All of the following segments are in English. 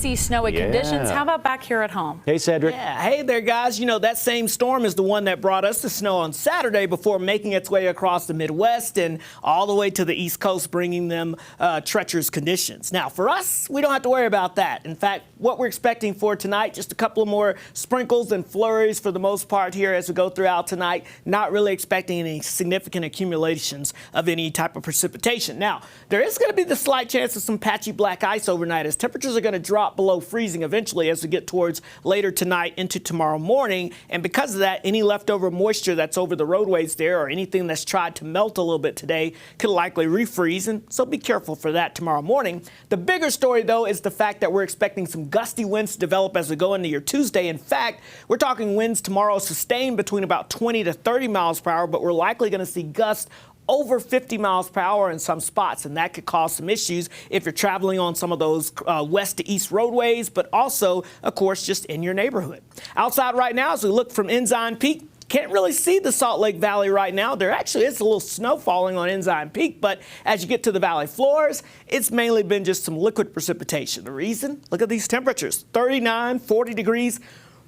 icy, snowy conditions. How about back here at home? Hey, Cedric. Yeah. Hey there, guys. You know, that same storm is the one that brought us the snow on Saturday before making its way across the Midwest and all the way to the East Coast, bringing them treacherous conditions. Now, for us, we don't have to worry about that. In fact, what we're expecting for tonight, just a couple of more sprinkles and flurries for the most part here as we go throughout tonight. Not really expecting any significant accumulations of any type of precipitation. Now, there is going to be the slight chance of some patchy black ice overnight as temperatures are going to drop below freezing eventually as we get towards later tonight into tomorrow morning. And because of that, any leftover moisture that's over the roadways there or anything that's tried to melt a little bit today could likely refreeze. And so be careful for that tomorrow morning. The bigger story, though, is the fact that we're expecting some gusty winds to develop as we go into your Tuesday. In fact, we're talking winds tomorrow sustained between about 20 to 30 miles per hour, but we're likely going to see gusts over 50 miles per hour in some spots, and that could cause some issues if you're traveling on some of those west to east roadways, but also, of course, just in your neighborhood. Outside right now, as we look from Ensign Peak, can't really see the Salt Lake Valley right now. There actually is a little snow falling on Ensign Peak, but as you get to the valley floors, it's mainly been just some liquid precipitation. The reason? Look at these temperatures, 39, 40 degrees.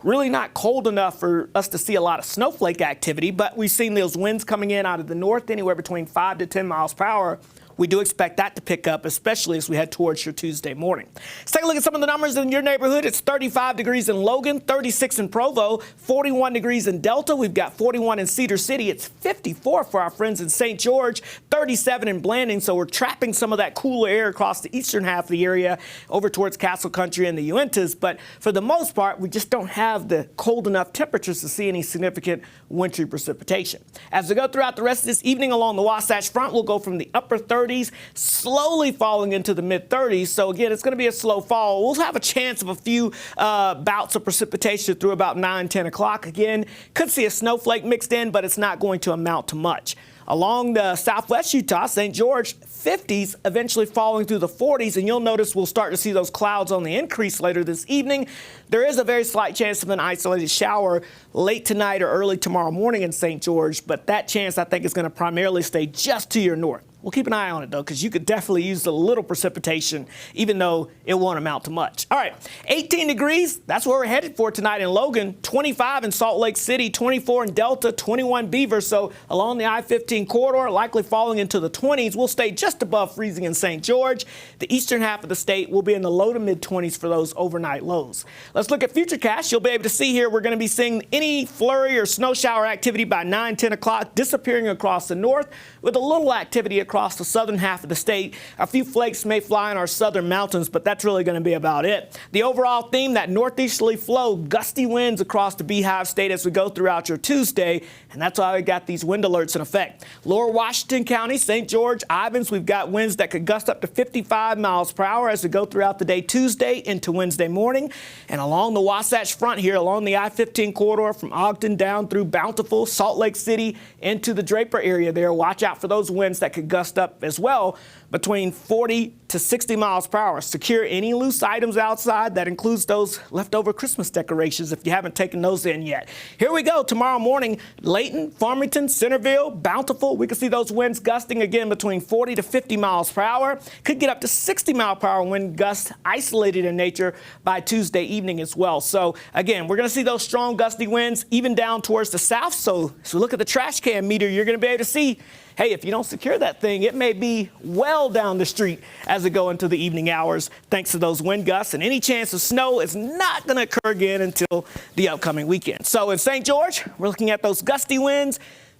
Really not cold enough for us to see a lot of snowflake activity, but we've seen those winds coming in out of the north anywhere between 5 to 10 miles per hour. We do expect that to pick up, especially as we head towards your Tuesday morning. Let's take a look at some of the numbers in your neighborhood. It's 35 degrees in Logan, 36 in Provo, 41 degrees in Delta. We've got 41 in Cedar City. It's 54 for our friends in St. George, 37 in Blanding. So we're trapping some of that cooler air across the eastern half of the area over towards Castle Country and the Uintas. But for the most part, we just don't have the cold enough temperatures to see any significant wintry precipitation. As we go throughout the rest of this evening along the Wasatch Front, we'll go from the upper 30s, slowly falling into the mid-30s. So again, it's going to be a slow fall. We'll have a chance of a few bouts of precipitation through about 9, 10 o'clock. Again, could see a snowflake mixed in, but it's not going to amount to much. Along the southwest Utah, St. George, 50s, eventually falling through the 40s, and you'll notice we'll start to see those clouds on the increase later this evening. There is a very slight chance of an isolated shower late tonight or early tomorrow morning in St. George, but that chance, I think, is going to primarily stay just to your north. We'll keep an eye on it, though, because you could definitely use a little precipitation, even though it won't amount to much. All right, 18 degrees, that's where we're headed for tonight in Logan, 25 in Salt Lake City, 24 in Delta, 21 Beaver. So along the I-15 corridor, likely falling into the 20s. We'll stay just above freezing in St. George. The eastern half of the state will be in the low to mid-20s for those overnight lows. Let's look at Futurecast. You'll be able to see here we're going to be seeing any flurry or snow shower activity by 9, 10 o'clock, disappearing across the north with a little activity across the southern half of the state. A few flakes may fly in our southern mountains, but that's really going to be about it. The overall theme, that northeasterly flow, gusty winds across the Beehive State as we go throughout your Tuesday, and that's why we got these wind alerts in effect. Lower Washington County, St. George, Ivins, we've got winds that could gust up to 55 miles per hour as we go throughout the day Tuesday into Wednesday morning. And along the Wasatch Front here, along the I-15 corridor from Ogden down through Bountiful, Salt Lake City, into the Draper area there, watch out for those winds that could gust up as well between 40 to 60 miles per hour. Secure any loose items outside. That includes those leftover Christmas decorations if you haven't taken those in yet. Here we go. Tomorrow morning, Layton, Farmington, Centerville, Bountiful. We can see those winds gusting again between 40 to 50 miles per hour. Could get up to 60 mile per hour wind gusts isolated in nature by Tuesday evening as well. So again, we're going to see those strong gusty winds even down towards the south. So look at the trash can meter. You're going to be able to see, hey, if you don't secure that thing, it may be well down the street as we go into the evening hours, thanks to those wind gusts. And any chance of snow is not going to occur again until the upcoming weekend. So in St. George, we're looking at those gusty winds,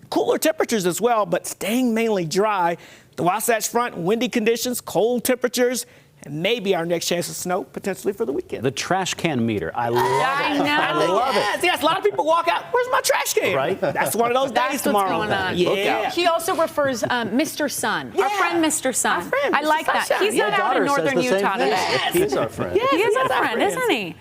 cooler temperatures as well, but staying mainly dry. The Wasatch Front, windy conditions, cold temperatures, and maybe our next chance of snow potentially for the weekend. The trash can meter. I love it. I know. I love it. Yes, a lot of people walk out, where's my trash can? Right. That's one of those days tomorrow. What's going on. Yeah. He also refers Mr. Sun. Yeah. Our friend Mr. Sun. Our friend, I Mr. like that. Sunshine. He's My not out in daughter says northern the same Utah thing. today. He's our friend. He is Yes, our our friend, friends. isn't he?